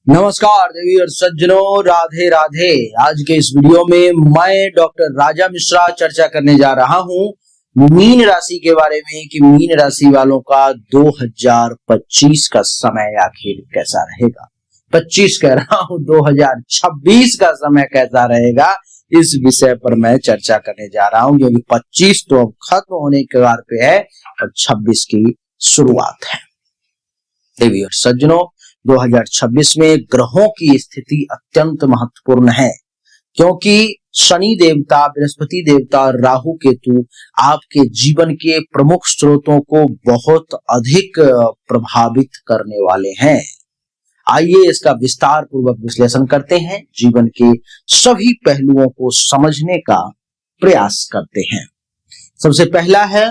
नमस्कार देवी और सज्जनों, राधे राधे। आज के इस वीडियो में मैं डॉक्टर राजा मिश्रा चर्चा करने जा रहा हूं मीन राशि के बारे में कि मीन राशि वालों का 2025 का समय आखिर कैसा रहेगा। 25 कह रहा हूं, 2026 का समय कैसा रहेगा, इस विषय पर मैं चर्चा करने जा रहा हूं, क्योंकि 25 तो अब खत्म होने के कगार पे है और 26 की शुरुआत है। देवी और सज्जनों, 2026 में ग्रहों की स्थिति अत्यंत महत्वपूर्ण है, क्योंकि शनि देवता, बृहस्पति देवता और राहु केतु आपके जीवन के प्रमुख स्रोतों को बहुत अधिक प्रभावित करने वाले हैं। आइए इसका विस्तार पूर्वक विश्लेषण करते हैं, जीवन के सभी पहलुओं को समझने का प्रयास करते हैं। सबसे पहला है,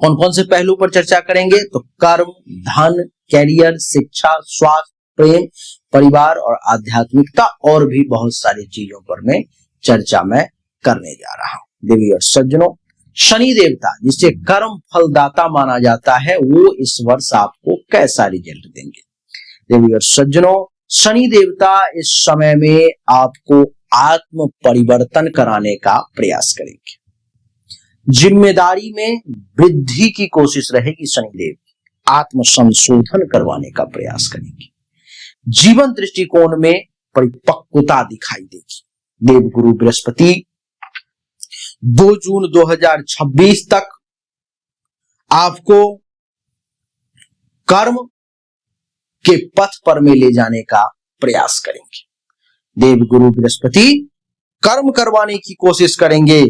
कौन कौन से पहलू पर चर्चा करेंगे, तो कर्म, धन, कैरियर, शिक्षा, स्वास्थ्य, प्रेम, परिवार और आध्यात्मिकता और भी बहुत सारी चीजों पर मैं चर्चा में करने जा रहा हूं। देवी और सज्जनों, शनि देवता जिसे कर्म फलदाता माना जाता है, वो इस वर्ष आपको कैसा रिजल्ट देंगे। देवी और सज्जनों, शनि देवता इस समय में आपको आत्म परिवर्तन कराने का प्रयास करेंगे। जिम्मेदारी में वृद्धि की कोशिश रहेगी। शनिदेव आत्म संशोधन करवाने का प्रयास करेंगे। जीवन दृष्टिकोण में परिपक्वता दिखाई देगी। देवगुरु बृहस्पति 2 जून 2026 तक आपको कर्म के पथ पर में ले जाने का प्रयास करेंगे। देवगुरु बृहस्पति कर्म करवाने की कोशिश करेंगे,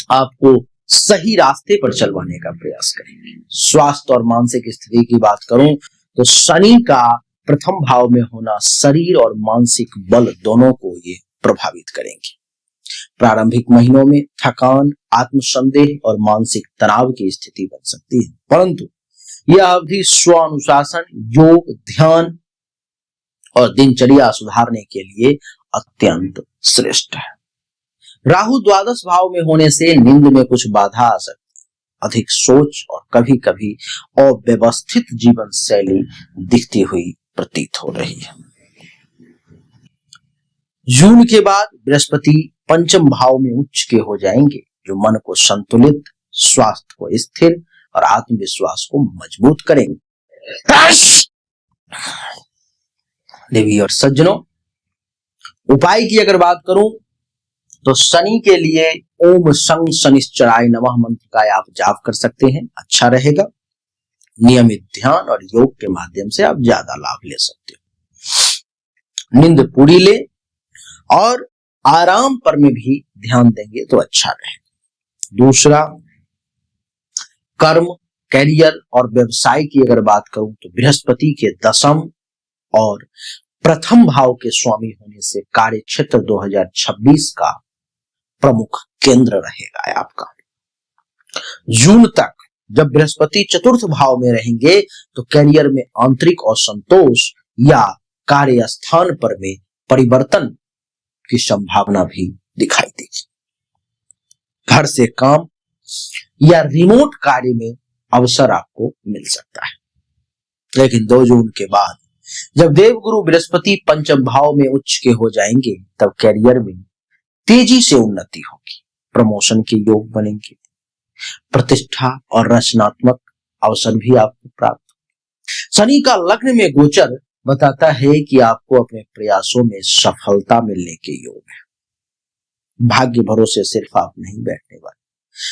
आपको सही रास्ते पर चलवाने का प्रयास करेंगे। स्वास्थ्य और मानसिक स्थिति की बात करूं तो शनि का प्रथम भाव में होना शरीर और मानसिक बल दोनों को ये प्रभावित करेंगे। प्रारंभिक महीनों में थकान, आत्मसंदेह और मानसिक तनाव की स्थिति बन सकती है, परंतु यह अवधि स्व अनुशासन, योग, ध्यान और दिनचर्या सुधारने के लिए अत्यंत श्रेष्ठ है। राहु द्वादश भाव में होने से नींद में कुछ बाधा आ सकती है। अधिक सोच और कभी कभी अव्यवस्थित जीवन शैली दिखती हुई प्रतीत हो रही है। जून के बाद बृहस्पति पंचम भाव में उच्च के हो जाएंगे, जो मन को संतुलित, स्वास्थ्य को स्थिर और आत्मविश्वास को मजबूत करेंगे। देवी और सज्जनों, उपाय की अगर बात करूं तो शनि के लिए ओम शं शनिश्चराय नमः मंत्र का आप जाप कर सकते हैं, अच्छा रहेगा। नियमित ध्यान और योग के माध्यम से आप ज्यादा लाभ ले सकते हो। नींद पूरी ले और आराम पर में भी ध्यान देंगे तो अच्छा रहेगा। दूसरा, कर्म, कैरियर और व्यवसाय की अगर बात करूं तो बृहस्पति के दशम और प्रथम भाव के स्वामी होने से कार्य क्षेत्र 2026 का प्रमुख केंद्र रहेगा आपका। जून तक जब बृहस्पति चतुर्थ भाव में रहेंगे तो करियर में आंतरिक असंतोष या कार्य स्थान पर में परिवर्तन की संभावना भी दिखाई देगी। घर से काम या रिमोट कार्य में अवसर आपको मिल सकता है। लेकिन 2 जून के बाद जब देवगुरु बृहस्पति पंचम भाव में उच्च के हो जाएंगे, तब करियर में तेजी से उन्नति होगी, प्रमोशन के योग बनेंगे, प्रतिष्ठा और रचनात्मक अवसर भी आपको प्राप्त होंगे। शनि का लग्न में गोचर बताता है कि आपको अपने प्रयासों में सफलता मिलने के योग है। भाग्य भरोसे सिर्फ आप नहीं बैठने वाले,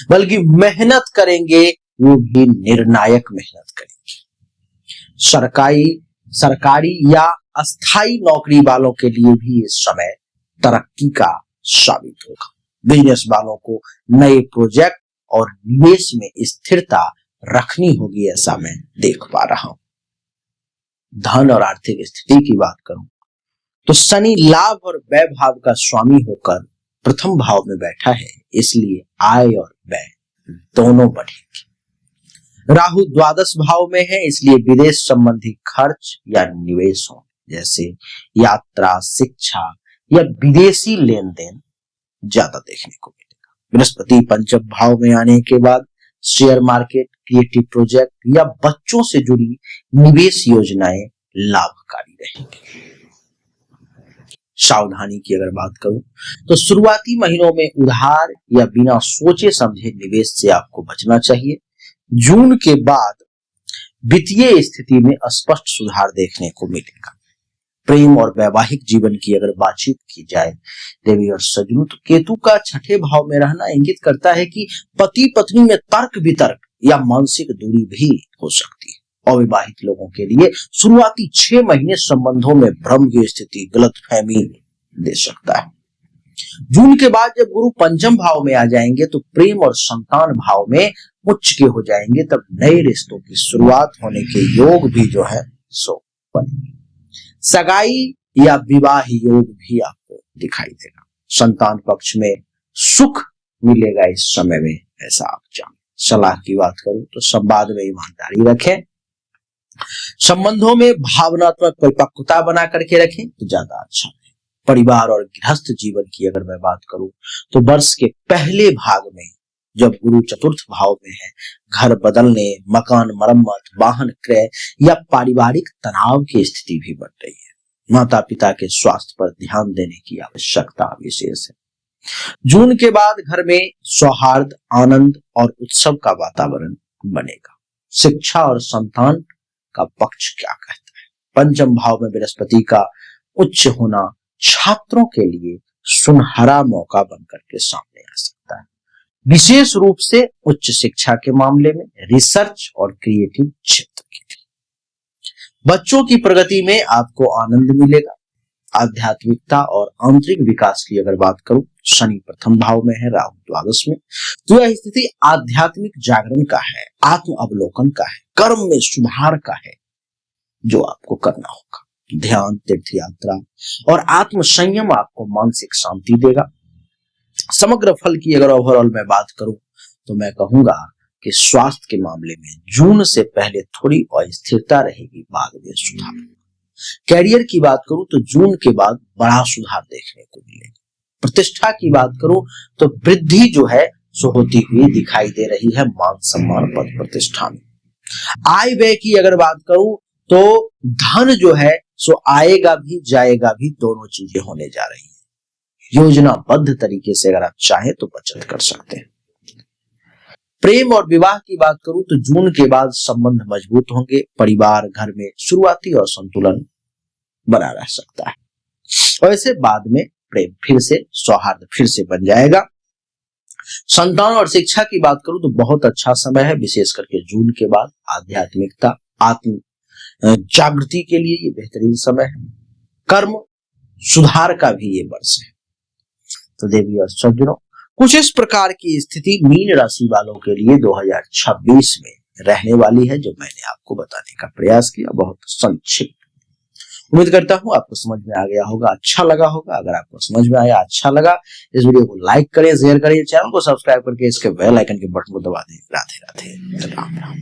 बल्कि मेहनत करेंगे, वो भी निर्णायक मेहनत करेंगे। सरकारी या अस्थाई नौकरी वालों के लिए भी इस समय तरक्की का साबित होगा। बिजनेस वालों को नए प्रोजेक्ट और निवेश में स्थिरता रखनी होगी, ऐसा मैं देख पा रहा हूं। धन और आर्थिक स्थिति की बात करूं तो शनि लाभ और व्यय भाव का स्वामी होकर प्रथम भाव में बैठा है, इसलिए आय और व्यय दोनों बढ़ेंगे। राहु द्वादश भाव में है, इसलिए विदेश संबंधी खर्च या निवेश हो, जैसे यात्रा, शिक्षा या विदेशी लेन देन ज्यादा देखने को मिलेगा। बृहस्पति पंचम भाव में आने के बाद शेयर मार्केट, क्रिएटिव प्रोजेक्ट या बच्चों से जुड़ी निवेश योजनाएं लाभकारी रहेंगे। सावधानी की अगर बात करूं तो शुरुआती महीनों में उधार या बिना सोचे समझे निवेश से आपको बचना चाहिए। जून के बाद वित्तीय स्थिति में स्पष्ट सुधार देखने को मिलेगा। प्रेम और वैवाहिक जीवन की अगर बातचीत की जाए देवी और सज्जनों, तो केतु का छठे भाव में रहना इंगित करता है कि पति पत्नी में तर्क वितर्क या मानसिक दूरी भी हो सकती है। अविवाहित लोगों के लिए शुरुआती 6 महीने संबंधों में भ्रम की स्थिति, गलतफहमी दे सकता है। जून के बाद जब गुरु पंचम भाव में आ जाएंगे तो प्रेम और संतान भाव में उच्च के हो जाएंगे, तब नए रिश्तों की शुरुआत होने के योग भी जो है सो बनेंगे। सगाई या विवाह योग भी आपको दिखाई देगा। संतान पक्ष में सुख मिलेगा इस समय में, ऐसा आप जानें। सलाह की बात करूं तो संवाद में ईमानदारी रखें। संबंधों में भावनात्मक परिपक्वता बना करके रखें तो ज्यादा अच्छा है। परिवार और गृहस्थ जीवन की अगर मैं बात करूं तो वर्ष के पहले भाग में जब गुरु चतुर्थ भाव में है, घर बदलने, मकान मरम्मत, वाहन क्रय या पारिवारिक तनाव की स्थिति भी बन रही है। माता पिता के स्वास्थ्य पर ध्यान देने की आवश्यकता विशेष है। जून के बाद घर में सौहार्द, आनंद और उत्सव का वातावरण बनेगा। शिक्षा और संतान का पक्ष क्या कहता है? पंचम भाव में बृहस्पति का उच्च होना छात्रों के लिए सुनहरा मौका बनकर के सामने आ सकता है, विशेष रूप से उच्च शिक्षा के मामले में, रिसर्च और क्रिएटिव क्षेत्र के लिए। बच्चों की प्रगति में आपको आनंद मिलेगा। आध्यात्मिकता और आंतरिक विकास की अगर बात करूं, शनि प्रथम भाव में है, राहु द्वादश में, तो यह स्थिति आध्यात्मिक जागरण का है, आत्म अवलोकन का है, कर्म में सुधार का है जो आपको करना होगा। ध्यान, तीर्थ यात्रा और आत्म संयम आपको मानसिक शांति देगा। समग्र फल की अगर ओवरऑल मैं बात करूं तो मैं कहूंगा कि स्वास्थ्य के मामले में जून से पहले थोड़ी अस्थिरता रहेगी, बाद में सुधार। कैरियर की बात करूं तो जून के बाद बड़ा सुधार देखने को मिलेगा। प्रतिष्ठा की बात करूं तो वृद्धि जो है सो होती हुई दिखाई दे रही है, मान सम्मान पद प्रतिष्ठा में। आय व्यय की अगर बात करूं तो धन जो है सो आएगा भी जाएगा भी, दोनों चीजें होने जा रही है। योजनाबद्ध तरीके से अगर आप चाहें तो बचत कर सकते हैं। प्रेम और विवाह की बात करूं तो जून के बाद संबंध मजबूत होंगे। परिवार, घर में शुरुआती और संतुलन बना रह सकता है और ऐसे बाद में प्रेम फिर से, सौहार्द फिर से बन जाएगा। संतान और शिक्षा की बात करूं तो बहुत अच्छा समय है, विशेष करके जून के बाद आध्यात्मिकता, आत्म जागृति के लिए ये बेहतरीन समय है। कर्म सुधार का भी ये वर्ष है। तो देवी और सज्जनों, कुछ इस प्रकार की स्थिति मीन राशि वालों के लिए 2026 में रहने वाली है, जो मैंने आपको बताने का प्रयास किया, बहुत संक्षिप्त। उम्मीद करता हूं आपको समझ में आ गया होगा, अच्छा लगा होगा। अगर आपको समझ में आया, अच्छा लगा, इस वीडियो को लाइक करें, शेयर करें, चैनल को सब्सक्राइब करके इसके बेल आइकन के बटन को दबा दें। राधे राधे, राम राम।